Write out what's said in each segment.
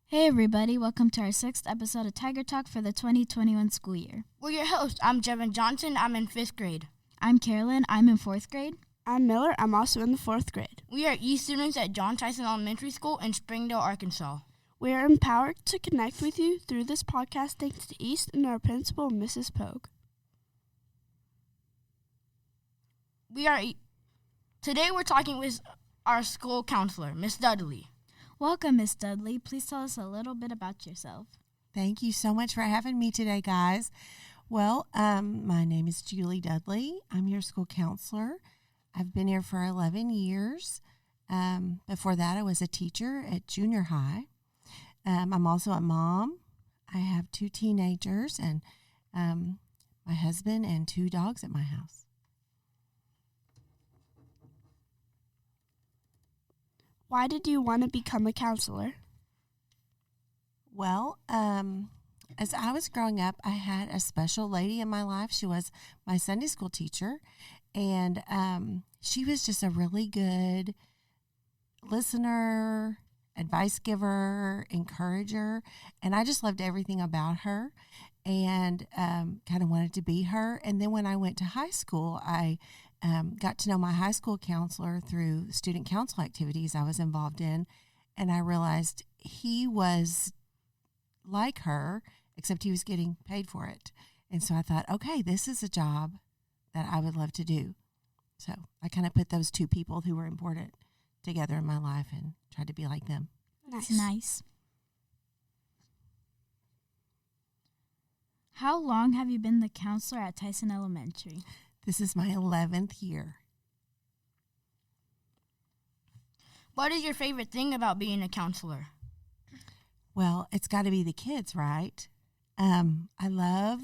Hey everybody, welcome to our 6th episode of Tiger Talk for the 2021 school year. We're your hosts. I'm Jevin Johnson. I'm in 5th grade. I'm Carolyn. I'm in 4th grade. I'm Miller. I'm also in the 4th grade. We are E students at John Tyson Elementary School in Springdale, Arkansas. We are empowered to connect with you through this podcast thanks to East and our principal, Mrs. Pogue. Today we're talking with our school counselor, Miss Dudley. Welcome, Miss Dudley. Please tell us a little bit about yourself. Thank you so much for having me today, guys. Well, my name is Julie Dudley. I'm your school counselor. I've been here for 11 years. Before that, I was a teacher at junior high. I'm also a mom. I have 2 teenagers and my husband and 2 dogs at my house. Why did you want to become a counselor? Well, as I was growing up, I had a special lady in my life. She was my Sunday school teacher, and she was just a really good listener, advice giver, encourager, and I just loved everything about her and kind of wanted to be her. And then when I went to high school, I got to know my high school counselor through student council activities I was involved in, and I realized he was like her, except he was getting paid for it. And so I thought, okay, this is a job that I would love to do. So I kind of put those 2 people who were important together in my life and tried to be like them. Nice. How long have you been the counselor at Tyson Elementary? This is my 11th year. What is your favorite thing about being a counselor? Well, it's got to be the kids, right? I love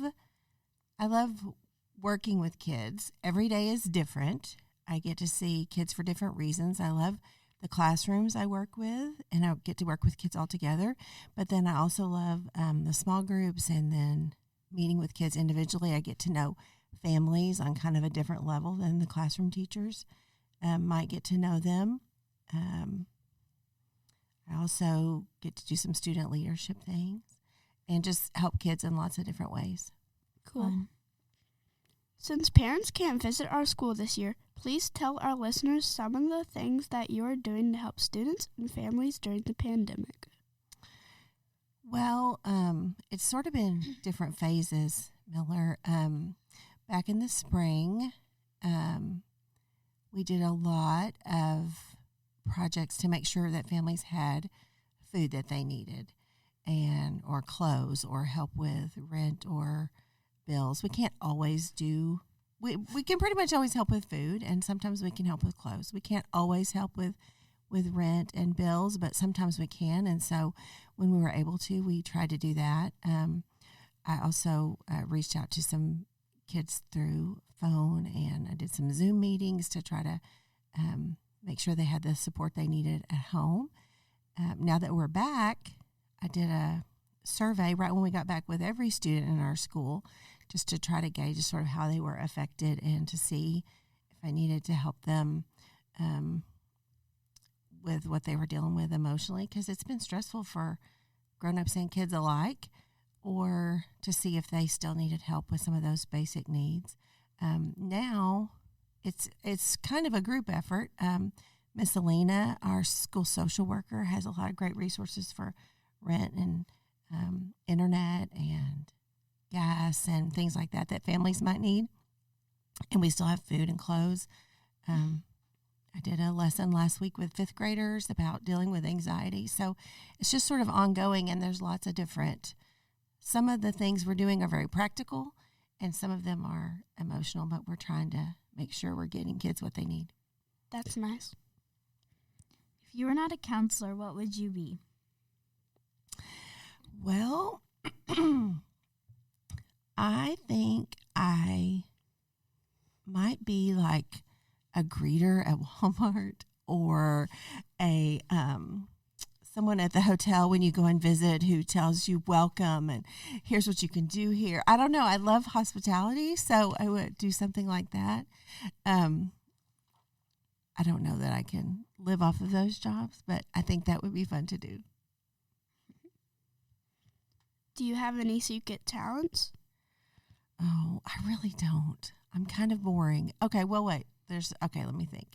working with kids. Every day is different. I get to see kids for different reasons. I love the classrooms I work with, and I get to work with kids all together. But then I also love the small groups, and then meeting with kids individually. I get to know families on kind of a different level than the classroom teachers might get to know them. I also get to do some student leadership things and just help kids in lots of different ways. Cool. Since parents can't visit our school this year, please tell our listeners some of the things that you are doing to help students and families during the pandemic. Well, it's sort of been different phases, Miller. Back in the spring, we did a lot of projects to make sure that families had food that they needed, or clothes, or help with rent or bills. We can't always do. We can pretty much always help with food, and sometimes we can help with clothes. We can't always help with rent and bills, but sometimes we can. And so, when we were able to, we tried to do that. I also reached out to some kids through phone, and I did some Zoom meetings to try to make sure they had the support they needed at home. Now that we're back, I did a survey right when we got back with every student in our school, just to try to gauge sort of how they were affected and to see if I needed to help them with what they were dealing with emotionally, because it's been stressful for grown-ups and kids alike, or to see if they still needed help with some of those basic needs. Now, it's kind of a group effort. Miss Alina, our school social worker, has a lot of great resources for rent and internet and gas and things like that families might need. And we still have food and clothes. I did a lesson last week with 5th graders about dealing with anxiety. So it's just sort of ongoing, and there's lots of different. Some of the things we're doing are very practical, and some of them are emotional, but we're trying to make sure we're getting kids what they need. That's nice. If you were not a counselor, what would you be? Well, I think I might be like a greeter at Walmart, or a someone at the hotel when you go and visit who tells you welcome and here's what you can do here. I don't know. I love hospitality, so I would do something like that. I don't know that I can live off of those jobs, but I think that would be fun to do. Do you have any secret talents? Oh, I really don't. I'm kind of boring. Okay, well, wait. Let me think.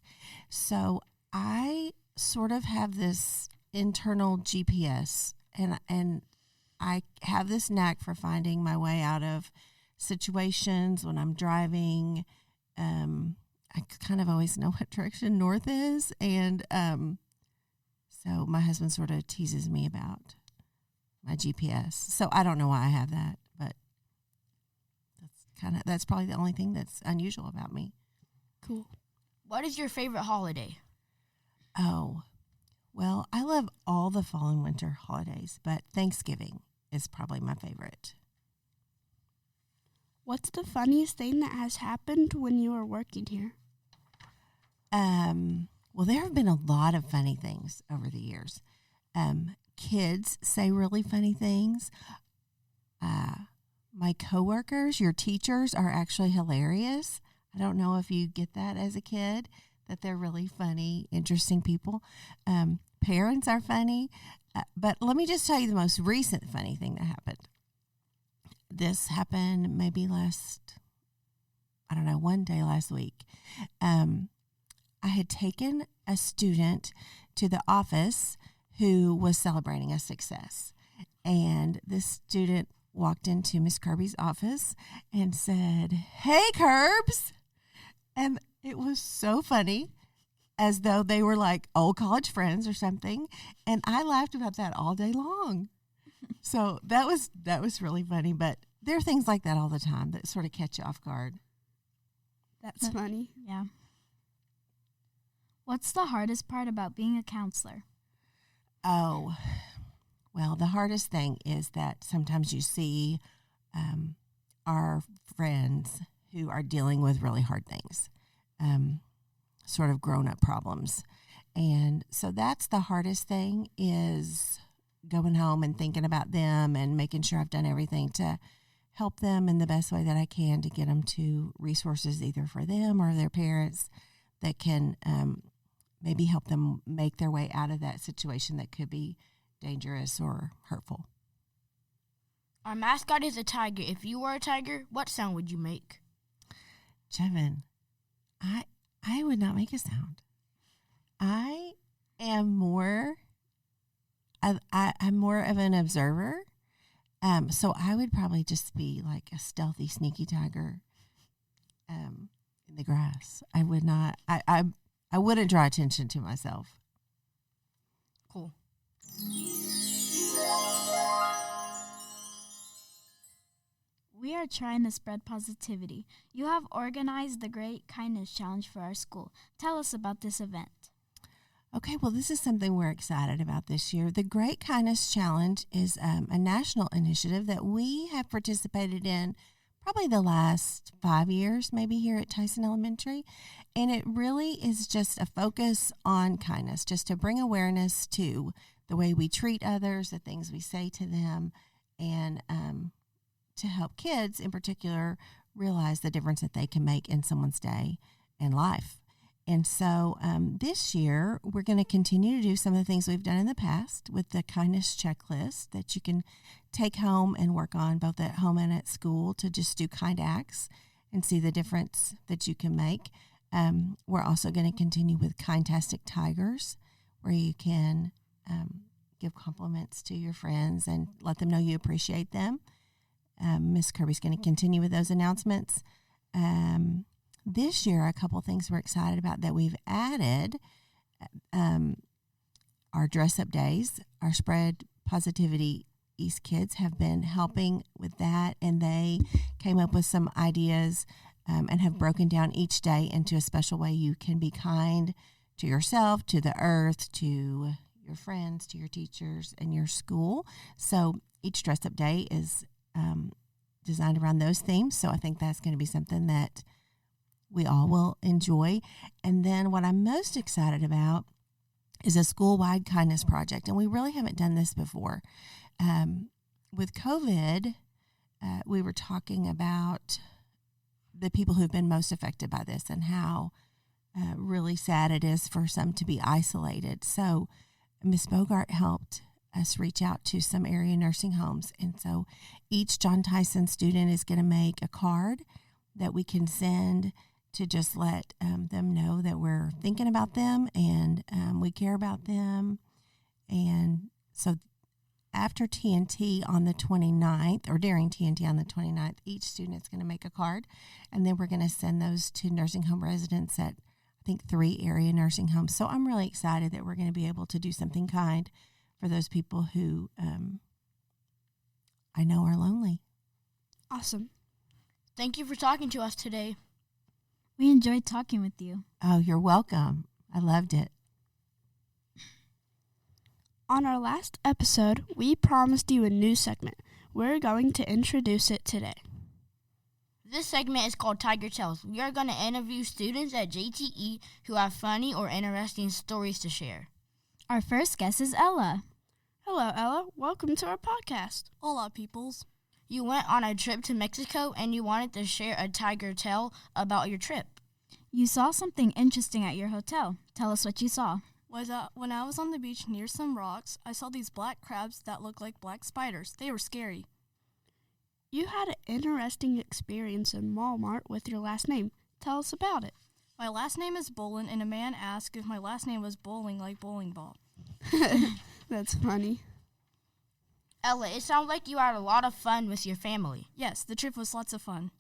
So I sort of have this internal GPS, and I have this knack for finding my way out of situations when I'm driving. I kind of always know what direction north is, and so my husband sort of teases me about my GPS. So I don't know why I have that, but that's probably the only thing that's unusual about me. Cool. What is your favorite holiday? Oh, well, I love all the fall and winter holidays, but Thanksgiving is probably my favorite. What's the funniest thing that has happened when you were working here? Well, there have been a lot of funny things over the years. Kids say really funny things. My coworkers, your teachers, are actually hilarious. I don't know if you get that as a kid, that they're really funny, interesting people. Parents are funny. But let me just tell you the most recent funny thing that happened. This happened maybe one day last week. I had taken a student to the office who was celebrating a success. And this student walked into Miss Kirby's office and said, "Hey, Curbs." And it was so funny, as though they were like old college friends or something. And I laughed about that all day long. So that was really funny. But there are things like that all the time that sort of catch you off guard. That's funny. Yeah. What's the hardest part about being a counselor? Oh, well, the hardest thing is that sometimes you see our friends who are dealing with really hard things, sort of grown-up problems. And so that's the hardest thing, is going home and thinking about them and making sure I've done everything to help them in the best way that I can to get them to resources either for them or their parents that can maybe help them make their way out of that situation that could be dangerous or hurtful. Our mascot is a tiger. If you were a tiger, what sound would you make? Jevin, I would not make a sound. I am more I'm more of an observer. So I would probably just be like a stealthy, sneaky tiger in the grass. I would not I wouldn't draw attention to myself. Cool. We are trying to spread positivity. You have organized the Great Kindness Challenge for our school. Tell us about this event. Okay, well, this is something we're excited about this year. The Great Kindness Challenge is a national initiative that we have participated in probably the last 5 years, maybe here at Tyson Elementary. And it really is just a focus on kindness, just to bring awareness to the way we treat others, the things we say to them, and to help kids in particular realize the difference that they can make in someone's day and life. And so this year, we're going to continue to do some of the things we've done in the past with the kindness checklist that you can take home and work on both at home and at school to just do kind acts and see the difference that you can make. We're also going to continue with Kindtastic Tigers, where you can give compliments to your friends and let them know you appreciate them. Miss Kirby's going to continue with those announcements. This year, a couple things we're excited about that we've added, our dress-up days. Our Spread Positivity East kids have been helping with that, and they came up with some ideas and have broken down each day into a special way you can be kind to yourself, to the earth, to your friends, to your teachers, and your school. So each dress-up day is designed around those themes, so I think that's going to be something that we all will enjoy. And then what I'm most excited about is a school-wide kindness project, and we really haven't done this before. With COVID, we were talking about the people who've been most affected by this and how really sad it is for some to be isolated. So Miss Bogart helped us reach out to some area nursing homes. And so each John Tyson student is going to make a card that we can send to just let them know that we're thinking about them and we care about them. And so after TNT on the 29th, or during TNT on the 29th, each student is going to make a card, and then we're going to send those to nursing home residents at, I think, 3 area nursing homes. So I'm really excited that we're going to be able to do something kind for those people who I know are lonely. Awesome. Thank you for talking to us today. We enjoyed talking with you. Oh, you're welcome. I loved it. On our last episode, we promised you a new segment. We're going to introduce it today. This segment is called Tiger Tales. We are going to interview students at JTE who have funny or interesting stories to share. Our first guest is Ella. Hello, Ella. Welcome to our podcast. Hola, peoples. You went on a trip to Mexico and you wanted to share a tiger tale about your trip. You saw something interesting at your hotel. Tell us what you saw. When I was on the beach near some rocks, I saw these black crabs that looked like black spiders. They were scary. You had an interesting experience in Walmart with your last name. Tell us about it. My last name is Bolin, and a man asked if my last name was bowling like bowling ball. That's funny. Ella, it sounds like you had a lot of fun with your family. Yes, the trip was lots of fun.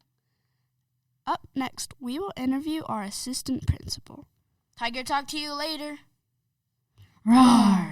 Up next, we will interview our assistant principal. Tiger, talk to you later. Roar!